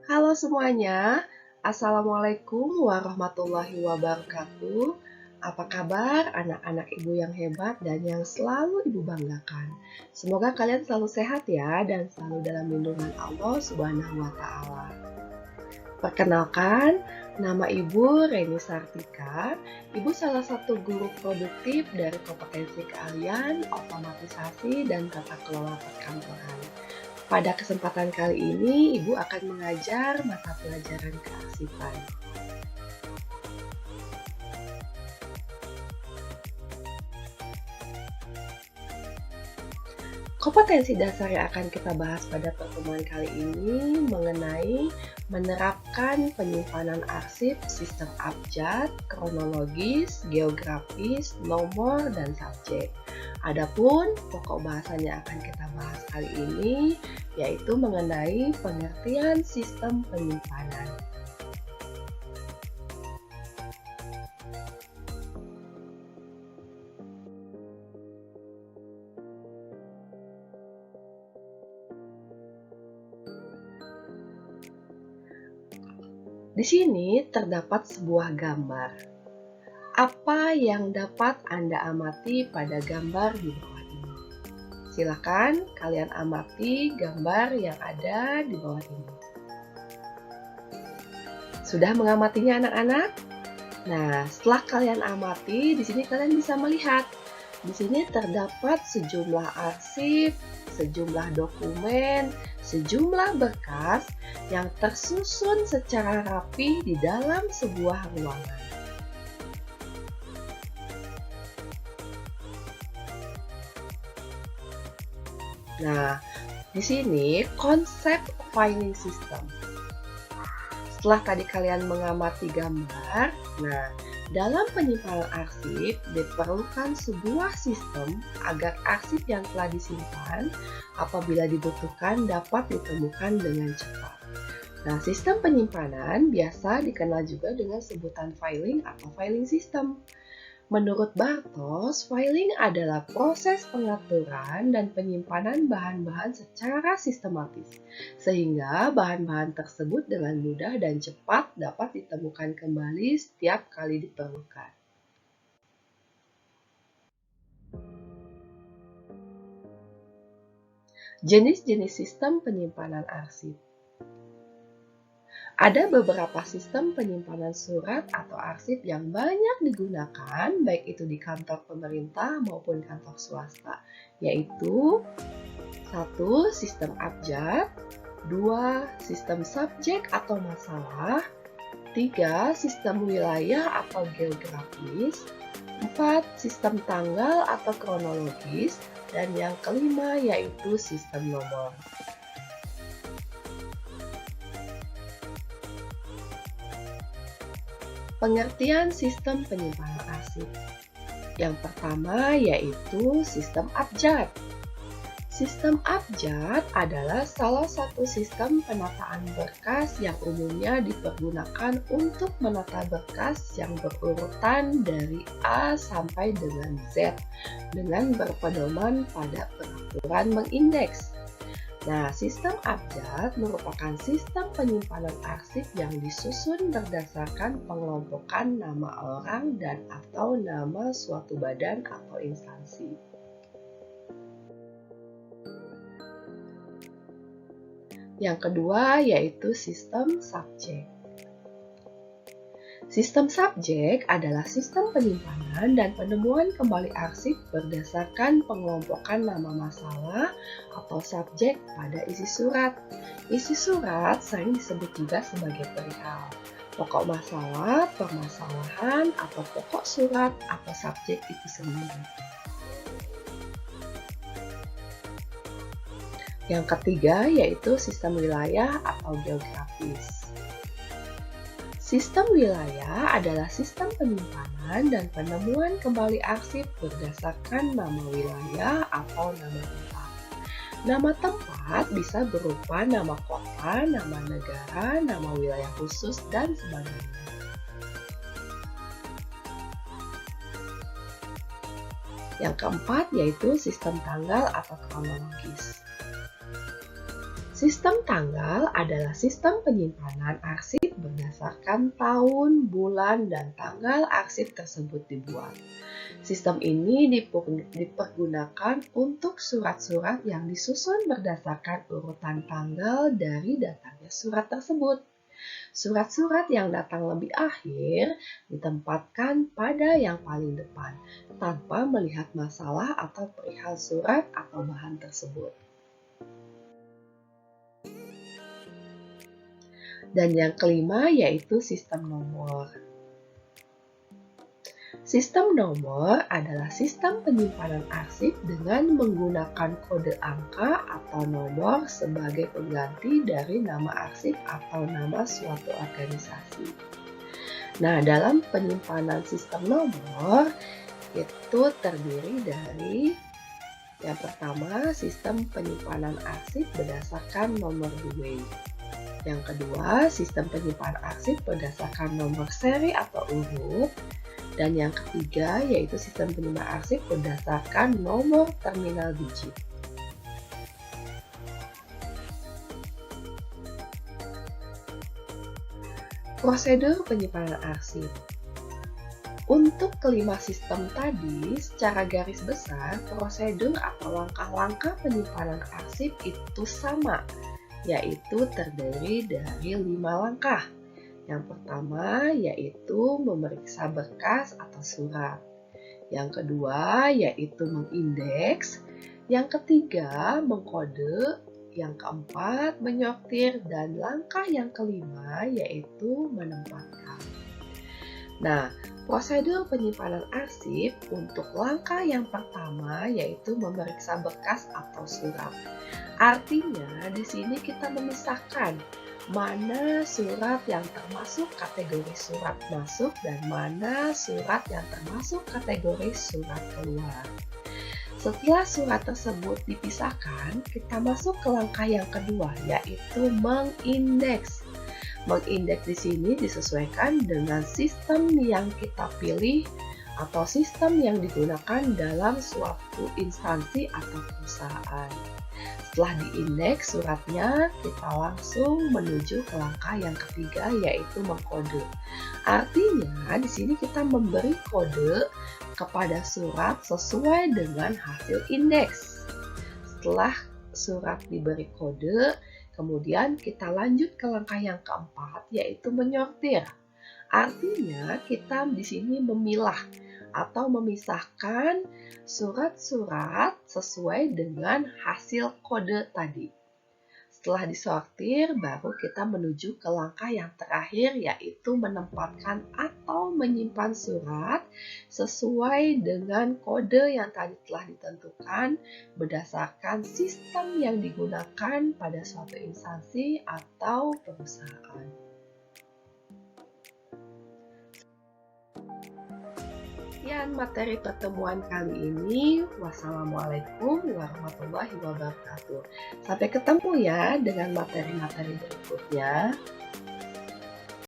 Halo semuanya, Assalamualaikum warahmatullahi wabarakatuh. Apa kabar anak-anak ibu yang hebat dan yang selalu ibu banggakan? Semoga kalian selalu sehat ya dan selalu dalam lindungan Allah Subhanahu wa Ta'ala. Perkenalkan, nama Ibu Reni Sartika. Ibu salah satu guru produktif dari kompetensi keahlian, otomatisasi, dan tata kelola perkantoran. Pada kesempatan kali ini, Ibu akan mengajar mata pelajaran kearsipan. Kompetensi dasar yang akan kita bahas pada pertemuan kali ini mengenai menerapkan penyimpanan arsip sistem abjad, kronologis, geografis, nomor, dan subjek. Adapun pokok bahasan yang akan kita bahas kali ini yaitu mengenai pengertian sistem penyimpanan. Di sini terdapat sebuah gambar. Apa yang dapat Anda amati pada gambar di bawah ini? Silakan kalian amati gambar yang ada di bawah ini. Sudah mengamatinya anak-anak? Nah, setelah kalian amati, di sini kalian bisa melihat. Di sini terdapat sejumlah arsip, sejumlah dokumen, sejumlah berkas yang tersusun secara rapi di dalam sebuah ruangan. Nah, di sini konsep filing system. Setelah tadi kalian mengamati gambar, nah, dalam penyimpanan arsip diperlukan sebuah sistem agar arsip yang telah disimpan apabila dibutuhkan dapat ditemukan dengan cepat. Nah, sistem penyimpanan biasa dikenal juga dengan sebutan filing atau filing system. Menurut Bartos, filing adalah proses pengaturan dan penyimpanan bahan-bahan secara sistematis, sehingga bahan-bahan tersebut dengan mudah dan cepat dapat ditemukan kembali setiap kali diperlukan. Jenis-jenis sistem penyimpanan arsip. Ada beberapa sistem penyimpanan surat atau arsip yang banyak digunakan, baik itu di kantor pemerintah maupun kantor swasta, yaitu 1. Sistem abjad, 2. Sistem subjek atau masalah, 3. Sistem wilayah atau geografis, 4. Sistem tanggal atau kronologis, dan yang kelima yaitu sistem nomor. Pengertian sistem penyimpanan arsip. Yang pertama yaitu sistem abjad. Sistem abjad adalah salah satu sistem penataan berkas yang umumnya dipergunakan untuk menata berkas yang berurutan dari A sampai dengan Z dengan berpedoman pada peraturan mengindeks. Nah, sistem abjad merupakan sistem penyimpanan arsip yang disusun berdasarkan pengelompokan nama orang dan atau nama suatu badan atau instansi. Yang kedua yaitu sistem subjek. Sistem subjek adalah sistem penyimpanan dan penemuan kembali arsip berdasarkan pengelompokan nama masalah atau subjek pada isi surat. Isi surat sering disebut juga sebagai perihal. Pokok masalah, permasalahan, atau pokok surat atau subjek itu sendiri. Yang ketiga yaitu sistem wilayah atau geografis. Sistem wilayah adalah sistem penyimpanan dan penemuan kembali arsip berdasarkan nama wilayah atau nama tempat. Nama tempat bisa berupa nama kota, nama negara, nama wilayah khusus, dan sebagainya. Yang keempat yaitu sistem tanggal atau kronologis. Sistem tanggal adalah sistem penyimpanan arsip berdasarkan tahun, bulan, dan tanggal arsip tersebut dibuat. Sistem ini dipergunakan untuk surat-surat yang disusun berdasarkan urutan tanggal dari datangnya surat tersebut. Surat-surat yang datang lebih akhir ditempatkan pada yang paling depan, tanpa melihat masalah atau perihal surat atau bahan tersebut. Dan yang kelima yaitu sistem nomor. Sistem nomor adalah sistem penyimpanan arsip dengan menggunakan kode angka atau nomor sebagai pengganti dari nama arsip atau nama suatu organisasi. Nah, dalam penyimpanan sistem nomor itu terdiri dari yang pertama, sistem penyimpanan arsip berdasarkan nomor Dewey. Yang kedua, sistem penyimpanan arsip berdasarkan nomor seri atau urut. Dan yang ketiga, yaitu sistem penyimpanan arsip berdasarkan nomor terminal digit. Prosedur penyimpanan arsip. Untuk kelima sistem tadi, secara garis besar, prosedur atau langkah-langkah penyimpanan arsip itu sama, yaitu terdiri dari 5 langkah. Yang pertama yaitu memeriksa berkas atau surat. Yang kedua yaitu mengindeks. Yang ketiga mengkode. Yang keempat menyortir. Dan langkah yang kelima yaitu menempatkan. Nah, prosedur penyimpanan arsip untuk langkah yang pertama yaitu memeriksa berkas atau surat. Artinya di sini kita memisahkan mana surat yang termasuk kategori surat masuk dan mana surat yang termasuk kategori surat keluar. Setelah surat tersebut dipisahkan, kita masuk ke langkah yang kedua yaitu mengindeks. Mengindeks di sini disesuaikan dengan sistem yang kita pilih atau sistem yang digunakan dalam suatu instansi atau perusahaan. Setelah diindeks suratnya, kita langsung menuju ke langkah yang ketiga yaitu mengkode. Artinya di sini kita memberi kode kepada surat sesuai dengan hasil indeks. Setelah surat diberi kode, kemudian kita lanjut ke langkah yang keempat yaitu menyortir. Artinya kita di sini memilah atau memisahkan surat-surat sesuai dengan hasil kode tadi. Setelah disortir, baru kita menuju ke langkah yang terakhir yaitu menempatkan atau menyimpan surat sesuai dengan kode yang tadi telah ditentukan berdasarkan sistem yang digunakan pada suatu instansi atau perusahaan. Sekian materi pertemuan kali ini. Wassalamualaikum warahmatullahi wabarakatuh. Sampai ketemu ya dengan materi-materi berikutnya.